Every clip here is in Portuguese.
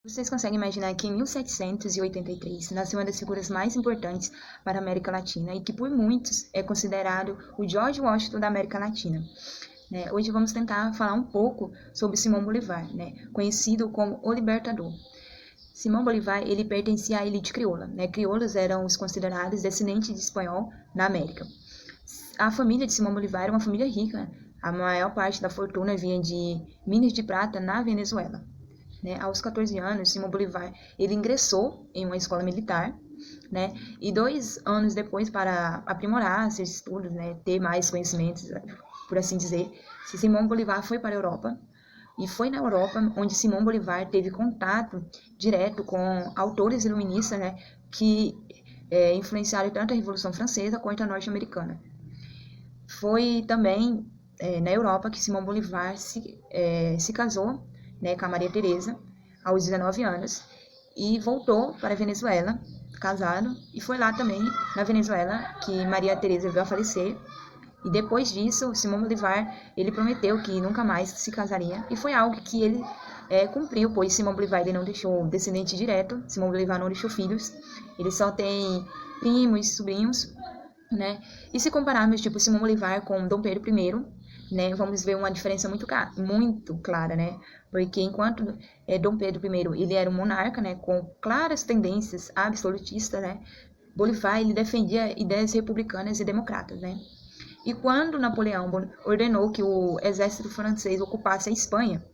Vocês conseguem imaginar que em 1783 nasceu uma das figuras mais importantes para a América Latina e que por muitos é considerado o George Washington da América Latina. Né? Hoje vamos tentar falar um pouco sobre Simão Bolívar, né? Conhecido como o Libertador. Simão Bolívar ele pertencia à elite crioula. Né? Crioulos eram os considerados descendentes de espanhol na América. A família de Simão Bolívar era uma família rica. A maior parte da fortuna vinha de minas de prata na Venezuela. Né? Aos 14 anos, Simão Bolívar ele ingressou em uma escola militar, né? E 2 anos depois, para aprimorar seus estudos, né? Ter mais conhecimentos, por assim dizer, Simão Bolívar foi para a Europa. E foi na Europa onde Simão Bolívar teve contato direto com autores iluministas, né? Que influenciaram tanto a Revolução Francesa quanto a norte-americana. Foi também na Europa que Simão Bolívar se casou, né, com a Maria Teresa, aos 19 anos, e voltou para a Venezuela, casado, e foi lá também, na Venezuela, que Maria Teresa veio a falecer, e depois disso, Simão Bolívar, ele prometeu que nunca mais se casaria, e foi algo que ele cumpriu, pois Simão Bolívar ele não deixou descendente direto, Simão Bolívar não deixou filhos, ele só tem primos, sobrinhos, né, e se compararmos, tipo, Simão Bolívar com Dom Pedro I, né, vamos ver uma diferença muito clara, né? Porque enquanto Dom Pedro I ele era um monarca, né, com claras tendências absolutistas, né, Bolívar ele defendia ideias republicanas e democratas, né? E quando Napoleão ordenou que o exército francês ocupasse a Espanha,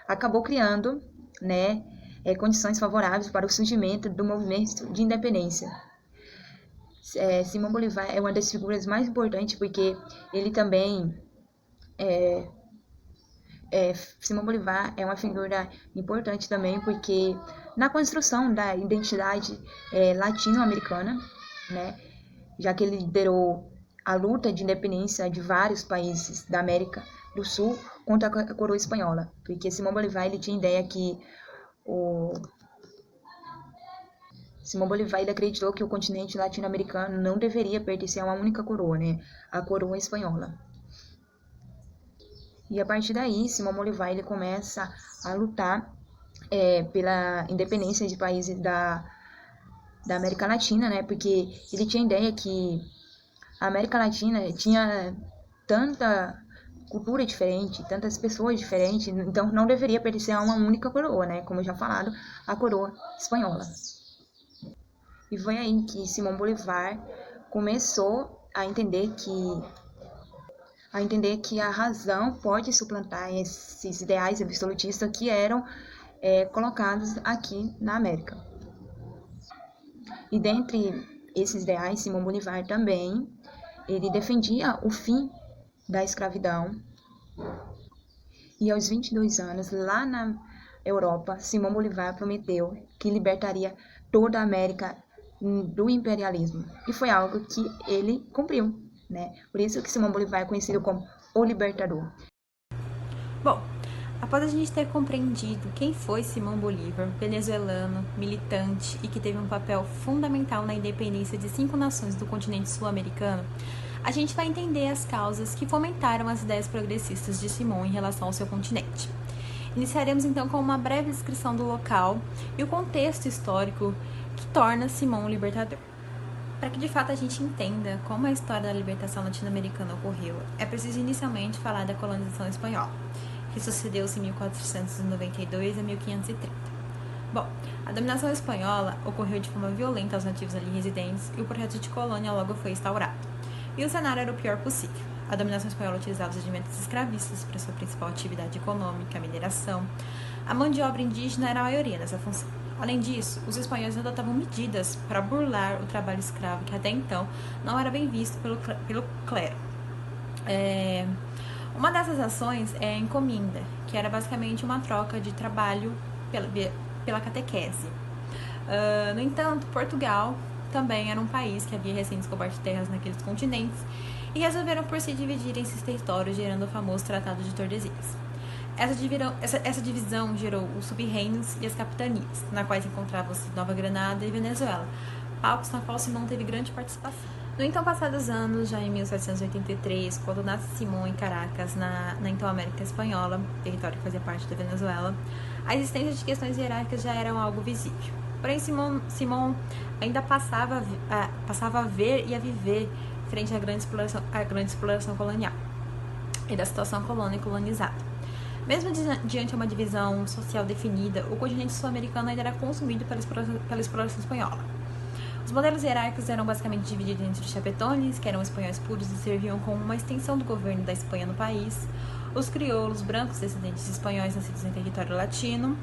acabou criando, né, condições favoráveis para o surgimento do movimento de independência. Simão Bolívar é uma das figuras mais importantes porque ele também Simão Bolívar é uma figura importante também porque na construção da identidade latino-americana, né, já que ele liderou a luta de independência de vários países da América do Sul contra a coroa espanhola, porque Simão Bolívar ele tinha ideia que Simão Bolívar ele acreditou que o continente latino-americano não deveria pertencer a uma única coroa, né, a coroa espanhola. E a partir daí, Simão Bolívar ele começa a lutar pela independência de países da América Latina, né? Porque ele tinha a ideia que a América Latina tinha tanta cultura diferente, tantas pessoas diferentes, então não deveria pertencer a uma única coroa, né? Como eu já falado, a coroa espanhola. E foi aí que Simão Bolívar começou a entender que a razão pode suplantar esses ideais absolutistas que eram colocados aqui na América. E dentre esses ideais, Simão Bolívar também, ele defendia o fim da escravidão. E aos 22 anos, lá na Europa, Simão Bolívar prometeu que libertaria toda a América do imperialismo. E foi algo que ele cumpriu. Né? Por isso que Simão Bolívar é conhecido como o Libertador. Bom, após a gente ter compreendido quem foi Simão Bolívar, venezuelano, militante e que teve um papel fundamental na independência de 5 nações do continente sul-americano, a gente vai entender as causas que fomentaram as ideias progressistas de Simão em relação ao seu continente. Iniciaremos então com uma breve descrição do local e o contexto histórico que torna Simão o Libertador. Para que de fato a gente entenda como a história da libertação latino-americana ocorreu, é preciso inicialmente falar da colonização espanhola, que sucedeu-se em 1492 a 1530. Bom, a dominação espanhola ocorreu de forma violenta aos nativos ali residentes e o projeto de colônia logo foi instaurado. E o cenário era o pior possível. A dominação espanhola utilizava os regimentos escravistas para sua principal atividade econômica, a mineração. A mão de obra indígena era a maioria nessa função. Além disso, os espanhóis adotavam medidas para burlar o trabalho escravo, que até então não era bem visto pelo clero. Uma dessas ações é a encominda, que era basicamente uma troca de trabalho pela catequese. No entanto, Portugal também era um país que havia recém-descoberto terras naqueles continentes e resolveram por se dividir em seus territórios, gerando o famoso Tratado de Tordesilhas. Essa divisão gerou os sub-reinos e as capitanias, na quais encontravam-se Nova Granada e Venezuela, palcos na qual Simão teve grande participação. No então passados anos, já em 1783, quando nasce Simão em Caracas, na então América Espanhola, território que fazia parte da Venezuela, a existência de questões hierárquicas já era algo visível. Porém, Simão ainda passava a ver e a viver frente à grande exploração colonial e da situação colônia e colonizada. Mesmo diante de uma divisão social definida, o continente sul-americano ainda era consumido pela exploração espanhola. Os modelos hierárquicos eram basicamente divididos entre os chapetones, que eram espanhóis puros e serviam como uma extensão do governo da Espanha no país, os crioulos brancos descendentes de espanhóis nascidos em território latino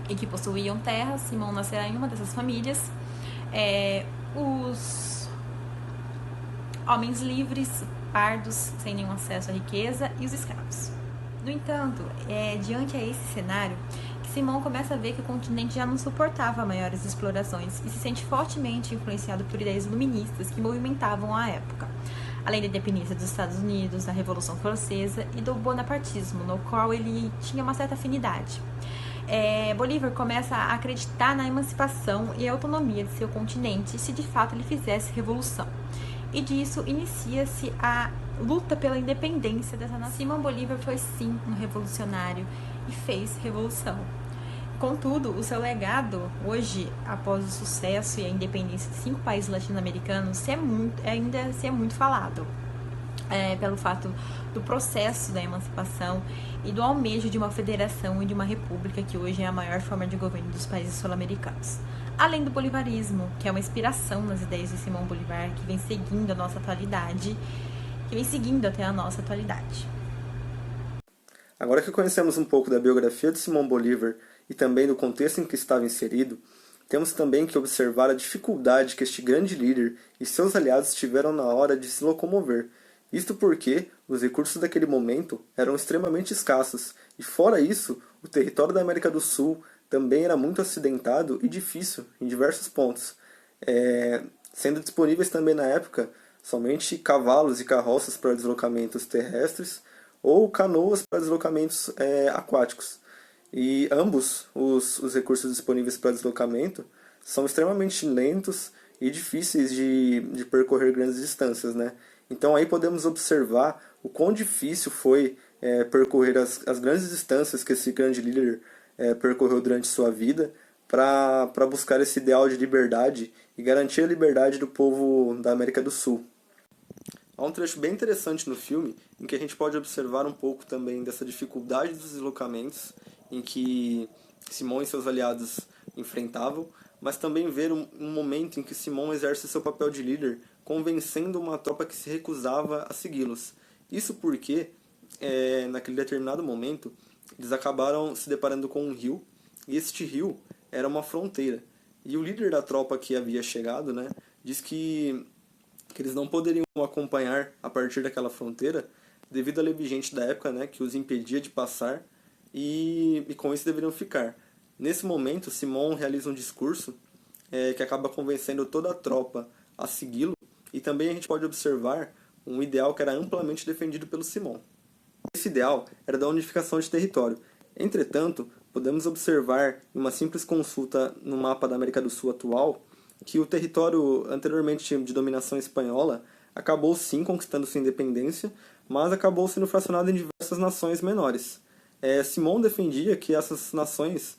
e que possuíam terras, Simão nascerá em uma dessas famílias, os homens livres, pardos, sem nenhum acesso à riqueza, e os escravos. No entanto, diante a esse cenário, Simão começa a ver que o continente já não suportava maiores explorações e se sente fortemente influenciado por ideias iluministas que movimentavam a época, além da independência dos Estados Unidos, da Revolução Francesa e do bonapartismo, no qual ele tinha uma certa afinidade. Bolívar começa a acreditar na emancipação e autonomia de seu continente se de fato ele fizesse revolução. E disso inicia-se a luta pela independência dessa nação. Simão Bolívar foi sim um revolucionário e fez revolução. Contudo, o seu legado, hoje, após o sucesso e a independência de 5 países latino-americanos, ainda se é muito falado. Pelo fato do processo da emancipação e do almejo de uma federação e de uma república que hoje é a maior forma de governo dos países sul-americanos. Além do bolivarismo, que é uma inspiração nas ideias de Simão Bolívar, que vem seguindo até a nossa atualidade. Agora que conhecemos um pouco da biografia de Simão Bolívar e também do contexto em que estava inserido, temos também que observar a dificuldade que este grande líder e seus aliados tiveram na hora de se locomover. Isto porque os recursos daquele momento eram extremamente escassos, e fora isso, o território da América do Sul também era muito acidentado e difícil em diversos pontos, sendo disponíveis também na época somente cavalos e carroças para deslocamentos terrestres ou canoas para deslocamentos aquáticos. E ambos os recursos disponíveis para deslocamento são extremamente lentos e difíceis de percorrer grandes distâncias, né? Então aí podemos observar o quão difícil foi percorrer as grandes distâncias que esse grande líder percorreu durante sua vida para buscar esse ideal de liberdade e garantir a liberdade do povo da América do Sul. Há um trecho bem interessante no filme em que a gente pode observar um pouco também dessa dificuldade dos deslocamentos em que Simão e seus aliados enfrentavam, mas também ver um momento em que Simão exerce seu papel de líder, convencendo uma tropa que se recusava a segui-los. Isso porque, naquele determinado momento, eles acabaram se deparando com um rio, e este rio era uma fronteira. E o líder da tropa que havia chegado, né, diz que eles não poderiam acompanhar a partir daquela fronteira, devido à lei vigente da época, né, que os impedia de passar, e com isso deveriam ficar. Nesse momento, Simão realiza um discurso que acaba convencendo toda a tropa a segui-lo, e também a gente pode observar um ideal que era amplamente defendido pelo Simão. Esse ideal era da unificação de território. Entretanto, podemos observar em uma simples consulta no mapa da América do Sul atual que o território anteriormente de dominação espanhola acabou sim conquistando sua independência, mas acabou sendo fracionado em diversas nações menores. Simão defendia que essas nações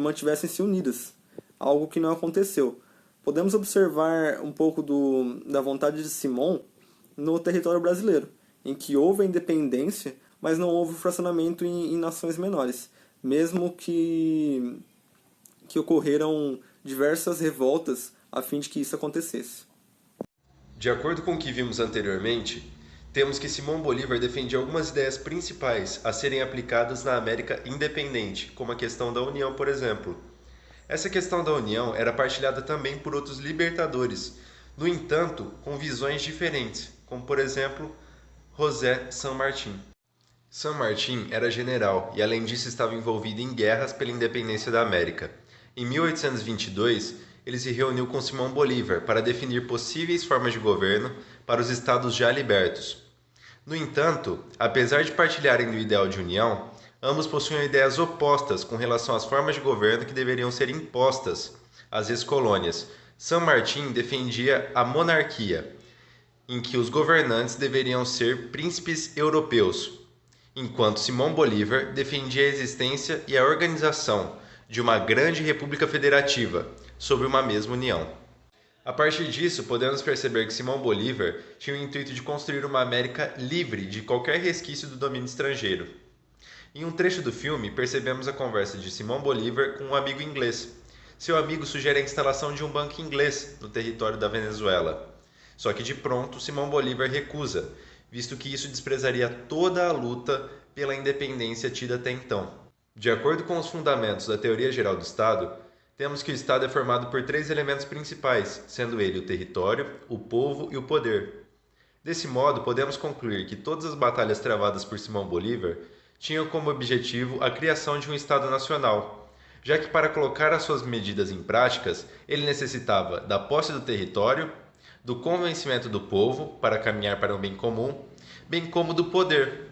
mantivessem-se unidas, algo que não aconteceu. Podemos observar um pouco da vontade de Simão no território brasileiro, em que houve a independência, mas não houve fracionamento em nações menores, mesmo que ocorreram diversas revoltas a fim de que isso acontecesse. De acordo com o que vimos anteriormente, temos que Simão Bolívar defendia algumas ideias principais a serem aplicadas na América independente, como a questão da união, por exemplo. Essa questão da união era partilhada também por outros libertadores, no entanto, com visões diferentes, como por exemplo, José San Martín. San Martín era general e além disso estava envolvido em guerras pela independência da América. Em 1822, ele se reuniu com Simão Bolívar para definir possíveis formas de governo para os estados já libertos. No entanto, apesar de partilharem do ideal de união, ambos possuíam ideias opostas com relação às formas de governo que deveriam ser impostas às ex-colônias. San Martín defendia a monarquia, em que os governantes deveriam ser príncipes europeus, enquanto Simão Bolívar defendia a existência e a organização de uma grande república federativa sobre uma mesma união. A partir disso, podemos perceber que Simão Bolívar tinha o intuito de construir uma América livre de qualquer resquício do domínio estrangeiro. Em um trecho do filme, percebemos a conversa de Simão Bolívar com um amigo inglês. Seu amigo sugere a instalação de um banco inglês no território da Venezuela. Só que de pronto, Simão Bolívar recusa, visto que isso desprezaria toda a luta pela independência tida até então. De acordo com os fundamentos da Teoria Geral do Estado, temos que o Estado é formado por 3 elementos principais, sendo ele o território, o povo e o poder. Desse modo, podemos concluir que todas as batalhas travadas por Simão Bolívar tinham como objetivo a criação de um Estado nacional, já que para colocar as suas medidas em práticas, ele necessitava da posse do território, do convencimento do povo para caminhar para um bem comum, bem como do poder,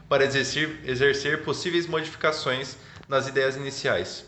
para exercer possíveis modificações nas ideias iniciais.